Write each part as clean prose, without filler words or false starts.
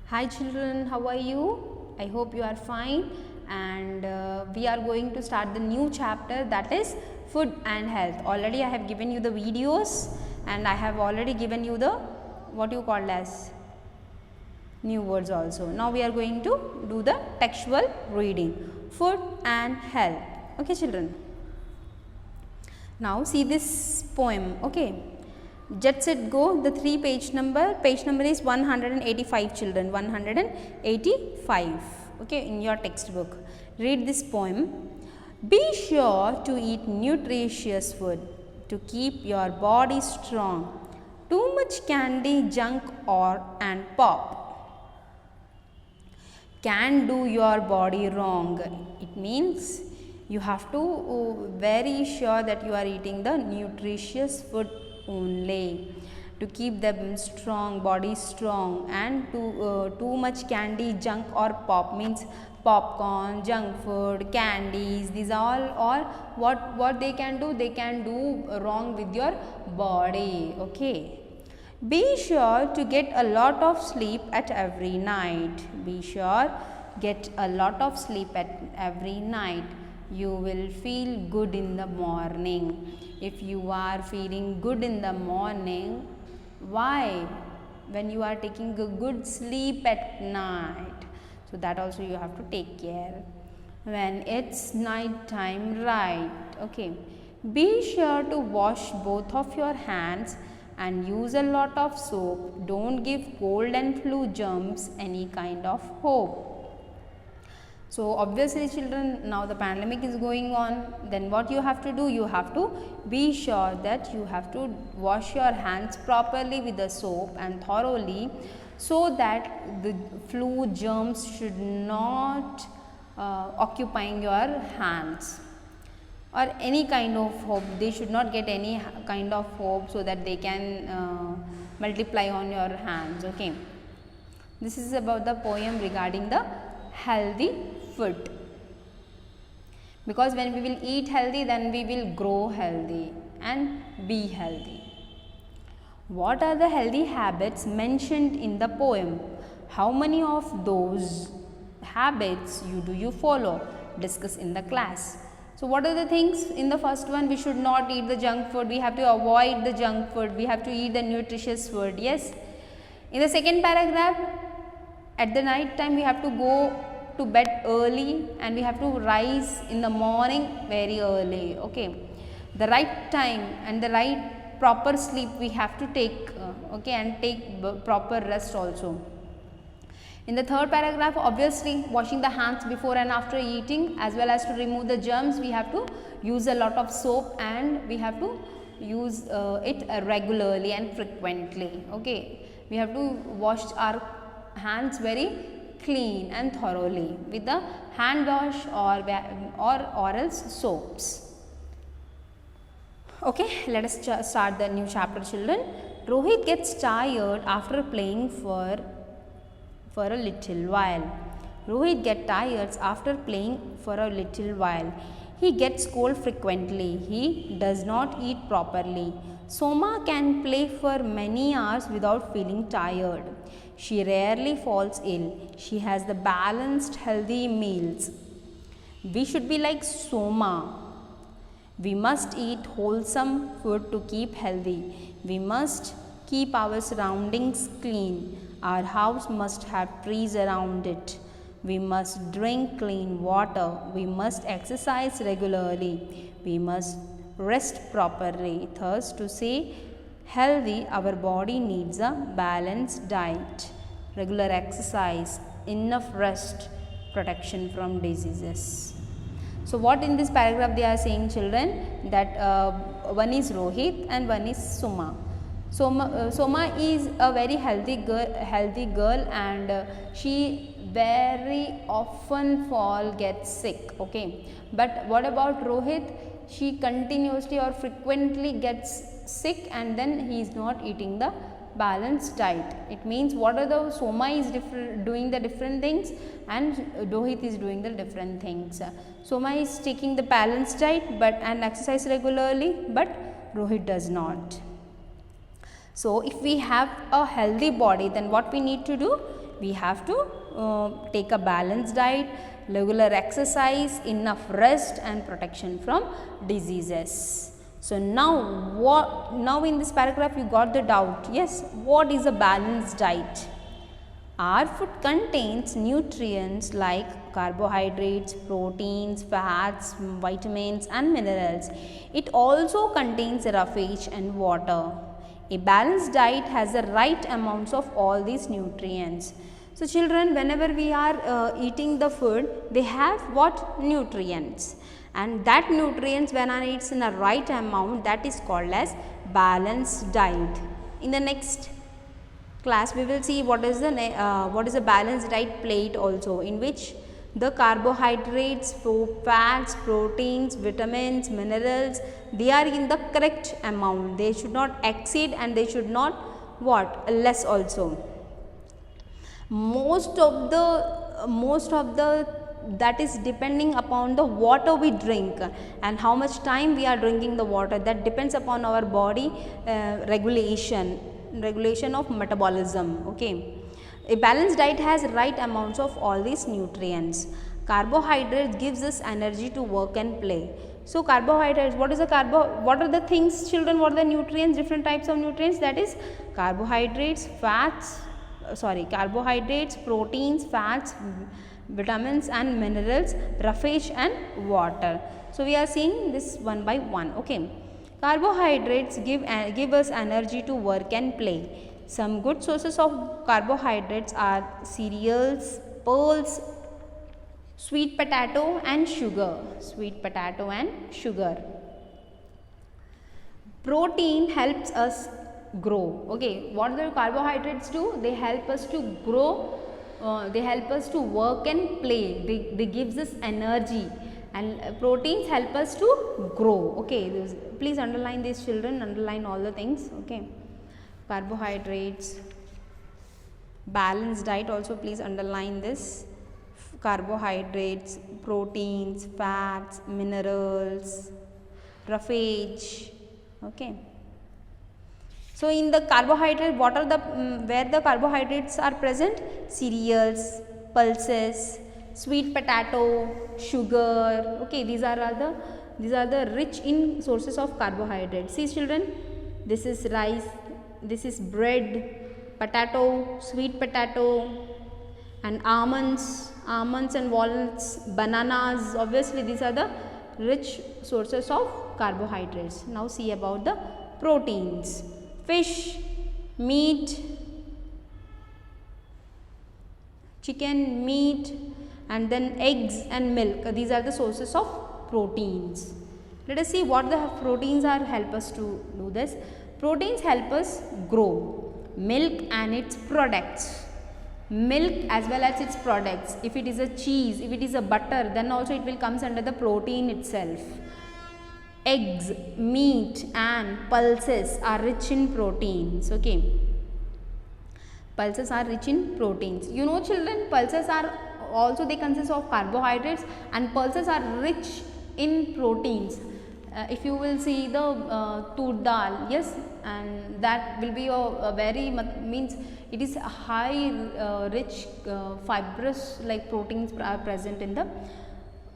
Hi children, how are you? I hope you are fine, and we are going to start the new chapter, that is food and health. Already I have given you the videos and I have already given you the what you called as new words also. Now we are going to do the textual reading, food and health. Okay children. Now see this poem. Okay. Jet Set Go, the page number is 185 children, 185, okay, in your textbook. Read this poem. Be sure to eat nutritious food to keep your body strong. Too much candy, junk and pop can do your body wrong. It means you have to very sure that you are eating the nutritious food only to keep them strong, body strong, and too much candy, junk or pop means popcorn, junk food, candies, these all what they can do wrong with your body. Okay. Be sure to get a lot of sleep at every night. Be sure get a lot of sleep at every night. You will feel good in the morning. If you are feeling good in the morning, why? When you are taking a good sleep at night. So that also you have to take care. When it's night time, right? Okay. Be sure to wash both of your hands and use a lot of soap. Don't give cold and flu germs any kind of hope. So obviously children, now the pandemic is going on, then what you have to do? You have to be sure that you have to wash your hands properly with the soap and thoroughly, so that the flu germs should not occupying your hands or any kind of hope. They should not get any kind of hope, so that they can multiply on your hands. Okay. This is about the poem regarding the healthy food, because when we will eat healthy, then we will grow healthy and be healthy. What are the healthy habits mentioned in the poem? How many of those habits do you follow? Discuss in the class. So what are the things? In the first one, we should not eat the junk food. We have to avoid the junk food. We have to eat the nutritious food. Yes. In the second paragraph, at the night time we have to go to bed early and we have to rise in the morning very early. Okay. The right time and the right proper sleep we have to take, okay, and take proper rest also. In the third paragraph, obviously washing the hands before and after eating, as well as to remove the germs, we have to use a lot of soap and we have to use it regularly and frequently. Okay. We have to wash our hands very clean and thoroughly with the hand wash or else soaps. Okay, let us start the new chapter children. Rohit gets tired after playing for a little while. Rohit gets tired after playing for a little while. He gets cold frequently. He does not eat properly. Soma can play for many hours without feeling tired. She rarely falls ill. She has the balanced, healthy meals. We should be like Soma. We must eat wholesome food to keep healthy. We must keep our surroundings clean. Our house must have trees around it. We must drink clean water. We must exercise regularly. We must rest properly. Thus, to say healthy, our body needs a balanced diet, regular exercise, enough rest, protection from diseases. So, what in this paragraph they are saying children, that one is Rohit and one is Soma. Soma is a very healthy girl and she very often gets sick. Okay. But what about Rohit? She continuously or frequently gets sick and then he is not eating the balanced diet. It means what are the Soma is doing the different things and Rohit is doing the different things. Soma is taking the balanced diet and exercise regularly, but Rohit does not. So if we have a healthy body, then what we need to do? we have to take a balanced diet, regular exercise, enough rest and protection from diseases. So now in this paragraph you got the doubt, yes, what is a balanced diet? Our food contains nutrients like carbohydrates, proteins, fats, vitamins and minerals. It also contains roughage and water. A balanced diet has the right amounts of all these nutrients. So children, whenever we are eating the food, they have what? Nutrients. And that nutrients, when it's in the right amount, that is called as balanced diet. In the next class we will see what is a balanced diet plate also, in which the carbohydrates, fats, proteins, vitamins, minerals, they are in the correct amount. They should not exceed and they should not what? Less also. Most of the that is depending upon the water we drink and how much time we are drinking the water. That depends upon our body regulation of metabolism. Okay, a balanced diet has right amounts of all these nutrients. Carbohydrates gives us energy to work and play. So carbohydrates, what is a what are the things, children? What are the nutrients? Different types of nutrients, that is carbohydrates, proteins, fats, vitamins and minerals, roughage and water. So we are seeing this one by one. Okay, carbohydrates give us energy to work and play. Some good sources of carbohydrates are cereals, pearls, sweet potato and sugar. Protein helps us grow. Okay, what the carbohydrates do? They help us to grow. They help us to work and play. They gives us energy, and proteins help us to grow. Okay, please underline these, children, underline all the things. Okay, carbohydrates, balanced diet also please underline this. Carbohydrates, proteins, fats, minerals, roughage. Okay, so in the carbohydrate, what are the where the carbohydrates are present? Cereals, pulses, sweet potato, sugar. Okay, these are the rich in sources of carbohydrates. See children, this is rice, this is bread, potato, sweet potato, and almonds and walnuts, bananas. Obviously these are the rich sources of carbohydrates. Now see about the proteins. Fish, meat, chicken, meat, and then eggs and milk. These are the sources of proteins. Let us see what the proteins are help us to do this. Proteins help us grow. Milk and its products. Milk as well as its products. If it is a cheese, if it is a butter, then also it will comes under the protein itself. Eggs, meat and pulses are rich in proteins. Okay, pulses are rich in proteins. You know children, pulses are also, they consist of carbohydrates, and pulses are rich in proteins. If you will see the tur dal, yes, and that will be a very means it is high rich fibrous like proteins are present in the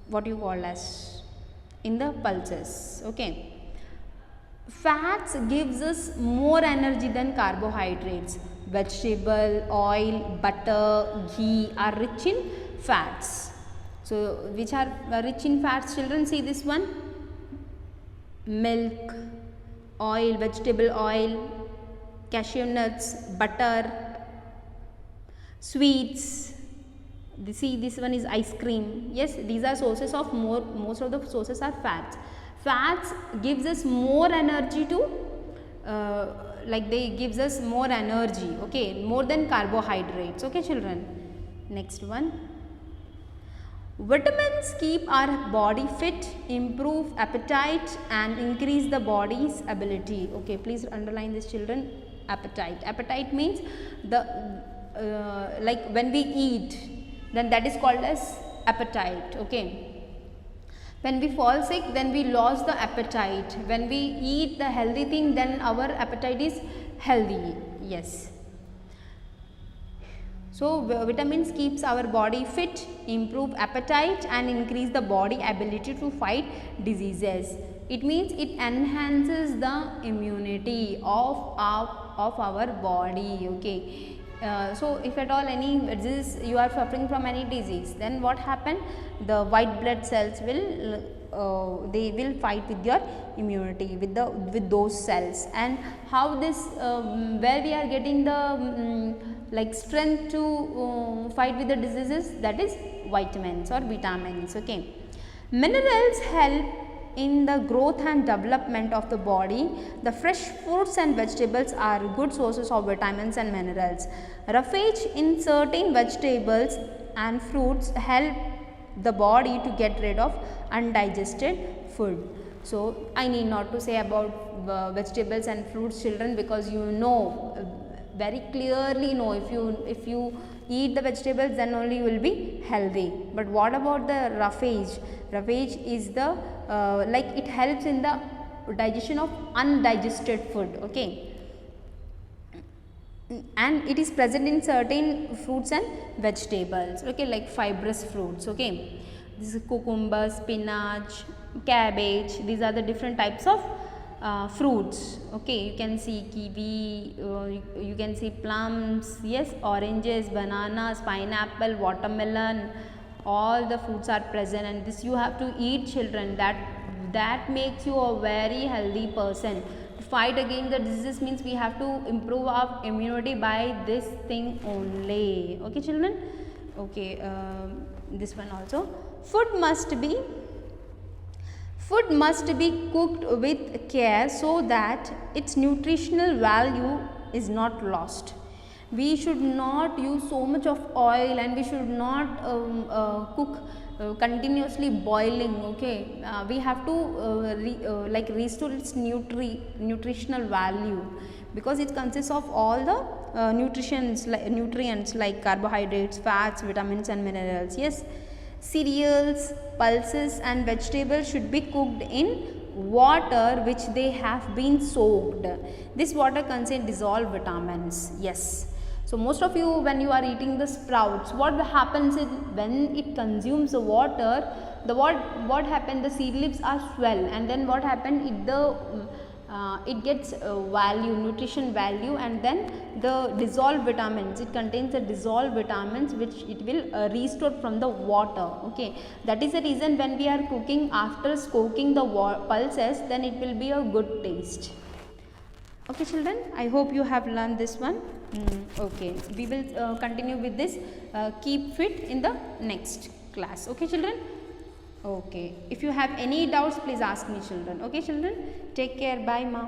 what you call as in the pulses. Okay, fats gives us more energy than carbohydrates. Vegetable oil, butter, ghee are rich in fats. So which are rich in fats, children? See this one: milk, oil, vegetable oil, cashew nuts, butter, sweets. See, this one is ice cream. Yes, these are sources of most of the sources are fats. Fats gives us more energy to like they gives us more energy. Okay, more than carbohydrates. Okay children, next one. Vitamins keep our body fit, improve appetite and increase the body's ability. Okay, please underline this children. Appetite means the like when we eat, then that is called as appetite. Okay, when we fall sick, then we lost the appetite. When we eat the healthy thing, then our appetite is healthy. Yes. So vitamins keeps our body fit, improve appetite and increase the body ability to fight diseases. It means it enhances the immunity of our body. Okay. So if at all any disease, you are suffering from any disease, then what happen? The white blood cells will they will fight with your immunity, with those cells. And how this where we are getting the like strength to fight with the diseases, that is vitamins or vitamins. Okay. Minerals help in the growth and development of the body. The fresh fruits and vegetables are good sources of vitamins and minerals. Roughage in certain vegetables and fruits help the body to get rid of undigested food. So I need not to say about vegetables and fruits, children, because you know, very clearly know, if you eat the vegetables, then only you will be healthy. But what about the roughage? Roughage is the like it helps in the digestion of undigested food. Okay. And it is present in certain fruits and vegetables. Okay, like fibrous fruits. Okay, this is cucumber, spinach, cabbage. These are the different types of fruits. Okay, you can see kiwi, you can see plums, yes, oranges, bananas, pineapple, watermelon. All the fruits are present, and this you have to eat, children. That makes you a very healthy person. To fight against the diseases means we have to improve our immunity by this thing only. Okay, children. Okay, this one also. Food must be cooked with care so that its nutritional value is not lost. We should not use so much of oil, and we should not cook continuously boiling. Okay, we have to like restore its nutritional value, because it consists of all the nutrients like carbohydrates, fats, vitamins and minerals. Yes, cereals, pulses and vegetables should be cooked in water which they have been soaked. This water contains dissolved vitamins. Yes. So most of you, when you are eating the sprouts, what happens is when it consumes the water, what happens, the seed leaves are swell, and then what happens, it gets nutrition value, and then the dissolved vitamins, it contains the dissolved vitamins which it will restore from the water. Okay, that is the reason when we are cooking, after soaking the pulses, then it will be a good taste. Okay, children, I hope you have learned this one. Okay, we will continue with this keep fit in the next class. Okay, children. Okay, if you have any doubts, please ask me, children. Okay, children, take care. Bye, ma.